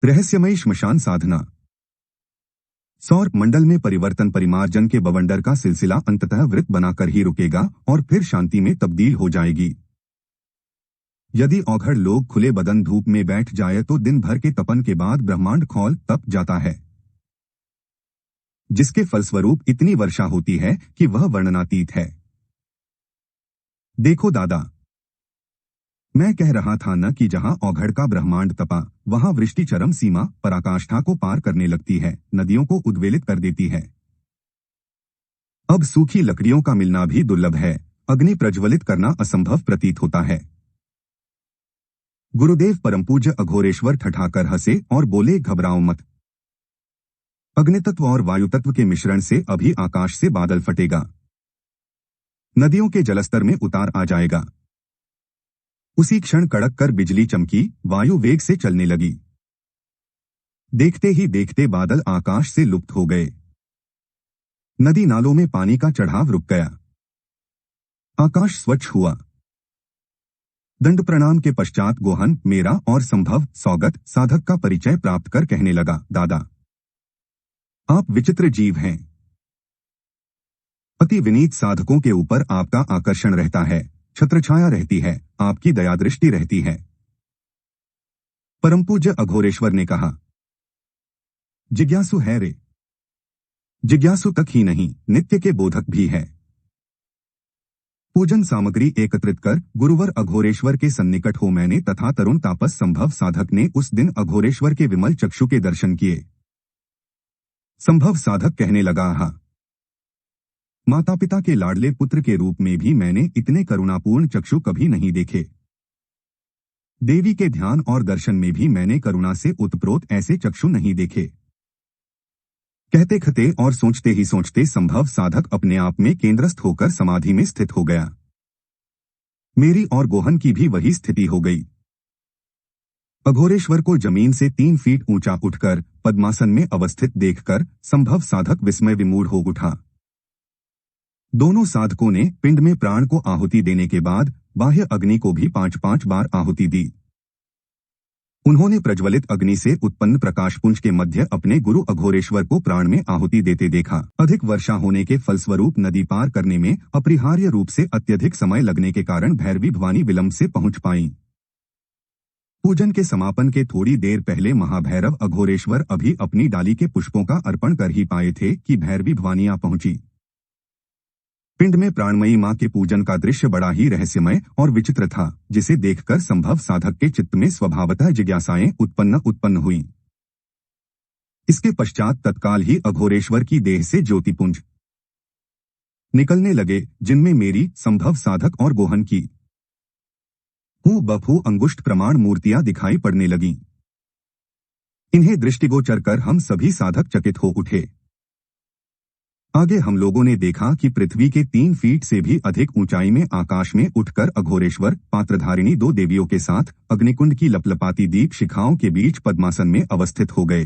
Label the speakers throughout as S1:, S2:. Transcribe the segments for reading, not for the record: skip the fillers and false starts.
S1: रहस्यमयी श्मशान साधना। सौर मंडल में परिवर्तन परिमार्जन के बवंडर का सिलसिला अंततः वृत्त बनाकर ही रुकेगा और फिर शांति में तब्दील हो जाएगी। यदि औघड़ लोग खुले बदन धूप में बैठ जाए तो दिन भर के तपन के बाद ब्रह्मांड खौल तप जाता है, जिसके फलस्वरूप इतनी वर्षा होती है कि वह वर्णनातीत है। देखो दादा, मैं कह रहा था न कि जहां औघड़ का ब्रह्मांड तपा वहां वृष्टि चरम सीमा पराकाष्ठा को पार करने लगती है, नदियों को उद्वेलित कर देती है। अब सूखी लकड़ियों का मिलना भी दुर्लभ है, अग्नि प्रज्वलित करना असंभव प्रतीत होता है। गुरुदेव परमपूज्य अघोरेश्वर ठठाकर हंसे और बोले, घबराओ मत। अग्नितत्व और वायुतत्व के मिश्रण से अभी आकाश से बादल फटेगा, नदियों के जलस्तर में उतार आ जाएगा। उसी क्षण कड़क कर बिजली चमकी, वायु वेग से चलने लगी। देखते ही देखते बादल आकाश से लुप्त हो गए। नदी नालों में पानी का चढ़ाव रुक गया। आकाश स्वच्छ हुआ। दंड प्रणाम के पश्चात गोहन मेरा और संभव सौगत साधक का परिचय प्राप्त कर कहने लगा, दादा आप विचित्र जीव हैं। अति विनीत साधकों के ऊपर आपका आकर्षण रहता है, छत्रछाया रहती है, आपकी दयादृष्टि रहती है। परमपूज्य अघोरेश्वर ने कहा, जिज्ञासु है रे। जिज्ञासु तक ही नहीं, नित्य के बोधक भी है। पूजन सामग्री एकत्रित कर गुरुवर अघोरेश्वर के सन्निकट हो मैंने तथा तरुण तापस संभव साधक ने उस दिन अघोरेश्वर के विमल चक्षु के दर्शन किए। संभव साधक कहने लगा, हा माता पिता के लाडले पुत्र के रूप में भी मैंने इतने करुणापूर्ण चक्षु कभी नहीं देखे। देवी के ध्यान और दर्शन में भी मैंने करुणा से उत्प्रोत ऐसे चक्षु नहीं देखे। कहते खते और सोचते ही सोचते संभव साधक अपने आप में केंद्रस्थ होकर समाधि में स्थित हो गया। मेरी और गोहन की भी वही स्थिति हो गई। अघोरेश्वर को जमीन से 3 फीट ऊंचा उठकर पद्मासन में अवस्थित देखकर संभव साधक विस्मय विमूढ़ हो उठा। दोनों साधकों ने पिंड में प्राण को आहुति देने के बाद बाह्य अग्नि को भी 5-5 बार आहुति दी। उन्होंने प्रज्वलित अग्नि से उत्पन्न प्रकाशपुंज के मध्य अपने गुरु अघोरेश्वर को प्राण में आहुति देते देखा। अधिक वर्षा होने के फलस्वरूप नदी पार करने में अपरिहार्य रूप से अत्यधिक समय लगने के कारण भैरवी भवानी विलंब से पहुंच पाई। पूजन के समापन के थोड़ी देर पहले महाभैरव अघोरेश्वर अभी अपनी डाली के पुष्पों का अर्पण कर ही पाए थे कि भैरवी भवानी आ पहुंची। पिंड में प्राणमयी मां के पूजन का दृश्य बड़ा ही रहस्यमय और विचित्र था, जिसे देखकर संभव साधक के चित्त में स्वभावतः जिज्ञासाएं उत्पन्न हुई। इसके पश्चात तत्काल ही अघोरेश्वर की देह से ज्योतिपुंज निकलने लगे, जिनमें मेरी, संभव साधक और गोहन की हूँ बफू अंगुष्ठ प्रमाण मूर्तियां दिखाई पड़ने लगीं। इन्हें दृष्टिगोचर कर हम सभी साधक चकित हो उठे। आगे हम लोगों ने देखा कि पृथ्वी के 3 फीट से भी अधिक ऊंचाई में आकाश में उठकर अघोरेश्वर पात्रधारिणी 2 देवियों के साथ अग्निकुंड की लपलपाती दीप शिखाओं के बीच पद्मासन में अवस्थित हो गए।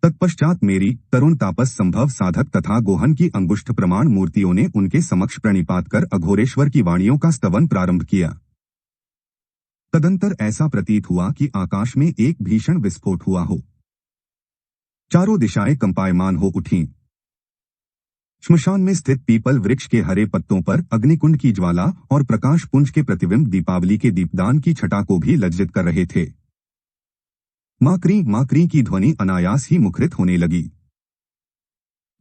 S1: तत्पश्चात मेरी, तरुण तापस संभव साधक तथा गोहन की अंगुष्ठ प्रमाण मूर्तियों ने उनके समक्ष प्रणिपात कर अघोरेश्वर की वाणियों का स्तवन प्रारंभ किया। तदंतर ऐसा प्रतीत हुआ कि आकाश में एक भीषण विस्फोट हुआ हो। चारों दिशाएं कंपायमान हो उठीं। श्मशान में स्थित पीपल वृक्ष के हरे पत्तों पर अग्निकुंड की ज्वाला और प्रकाश पुंज के प्रतिबिंब दीपावली के दीपदान की छटा को भी लज्जित कर रहे थे। माकरी की ध्वनि अनायास ही मुखरित होने लगी।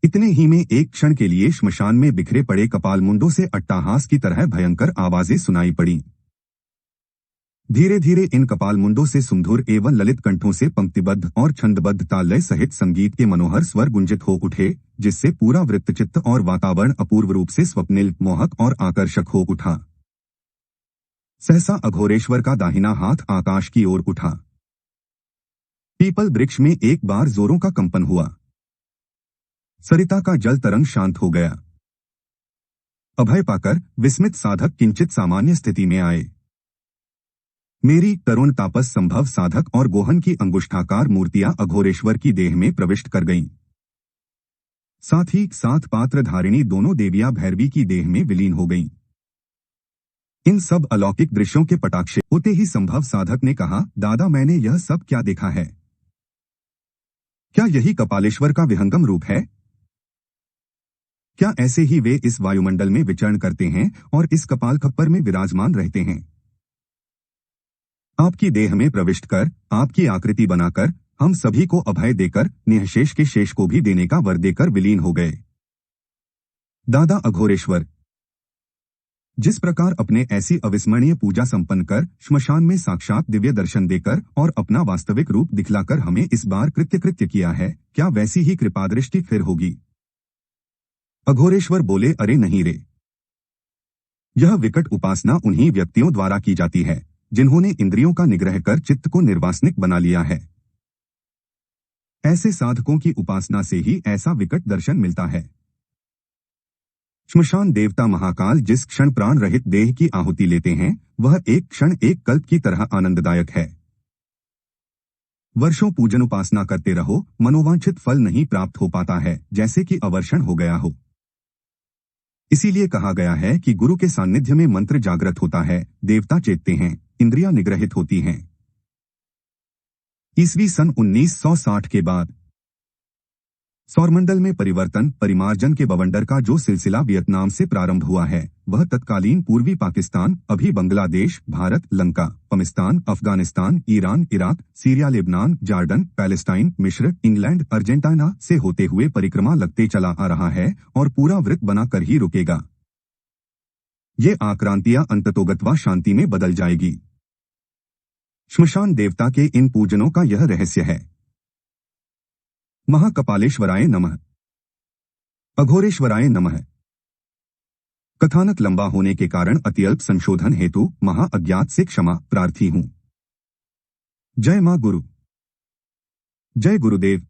S1: इतने ही में एक क्षण के लिए श्मशान में बिखरे पड़े कपालमुंडों से अट्टाहास की तरह भयंकर आवाजें सुनाई पड़ी। धीरे धीरे इन कपालमुंडों से सुमधुर एवं ललित कंठों से पंक्तिबद्ध और छंदबद्ध ताललय सहित संगीत के मनोहर स्वर गुंजित हो उठे, जिससे पूरा वृत्तचित्त और वातावरण अपूर्व रूप से स्वप्निल, मोहक और आकर्षक हो उठा। सहसा अघोरेश्वर का दाहिना हाथ आकाश की ओर उठा। पीपल वृक्ष में एक बार जोरों का कंपन हुआ। सरिता का जल तरंग शांत हो गया। अभय पाकर विस्मित साधक किंचित सामान्य स्थिति में आए। मेरी, तरुण तापस संभव साधक और गोहन की अंगुष्ठाकार मूर्तियां अघोरेश्वर की देह में प्रविष्ट कर गईं। साथ ही साथ पात्रधारिणी दोनों देवियां भैरवी की देह में विलीन हो गईं। इन सब अलौकिक दृश्यों के पटाक्षे होते ही संभव साधक ने कहा, दादा मैंने यह सब क्या देखा है? क्या यही कपालेश्वर का विहंगम रूप है? क्या ऐसे ही वे इस वायुमंडल में विचरण करते हैं और इस कपाल खप्पर में विराजमान रहते हैं? आपकी देह में प्रविष्ट कर, आपकी आकृति बनाकर, हम सभी को अभय देकर, निःशेष के शेष को भी देने का वर देकर विलीन हो गए। दादा अघोरेश्वर जिस प्रकार अपने ऐसी अविस्मरणीय पूजा संपन्न कर, श्मशान में साक्षात दिव्य दर्शन देकर और अपना वास्तविक रूप दिखलाकर हमें इस बार कृत्य किया है, क्या वैसी ही कृपा दृष्टि फिर होगी? अघोरेश्वर बोले, अरे नहीं रे। यह विकट उपासना उन्हीं व्यक्तियों द्वारा की जाती है जिन्होंने इंद्रियों का निग्रह कर चित्त को निर्वासनिक बना लिया है। ऐसे साधकों की उपासना से ही ऐसा विकट दर्शन मिलता है। श्मशान देवता महाकाल जिस क्षण प्राण रहित देह की आहुति लेते हैं, वह एक क्षण एक कल्प की तरह आनंददायक है। वर्षों पूजन उपासना करते रहो, मनोवांछित फल नहीं प्राप्त हो पाता है, जैसे कि अवर्षण हो गया हो। इसीलिए कहा गया है कि गुरु के सानिध्य में मंत्र जागृत होता है, देवता चेतते हैं, इंद्रियां निग्रहित होती हैं। ईस्वी सन 1960 के बाद सौरमंडल में परिवर्तन परिमार्जन के बवंडर का जो सिलसिला वियतनाम से प्रारंभ हुआ है, वह तत्कालीन पूर्वी पाकिस्तान, अभी Bangladesh, Bharat, Lanka, Pakistan, Afghanistan, Iran, Iraq, Syria, Lebanon, Jordan, Palestine, मिस्र, इंग्लैंड, अर्जेंटीना से होते हुए परिक्रमा लगते चला आ रहा है और पूरा वृत्त बनाकर ही रुकेगा। ये आक्रांतियां अंततोगत्वा शांति में बदल जाएगी। श्मशान देवता के इन पूजनों का यह रहस्य है। महाकपालेश्वराय नमः। अघोरेश्वराय नमः। कथानक लंबा होने के कारण अत्यल्प संशोधन हेतु महा अज्ञात से क्षमा प्रार्थी हूं। जय मां गुरु। जय गुरुदेव।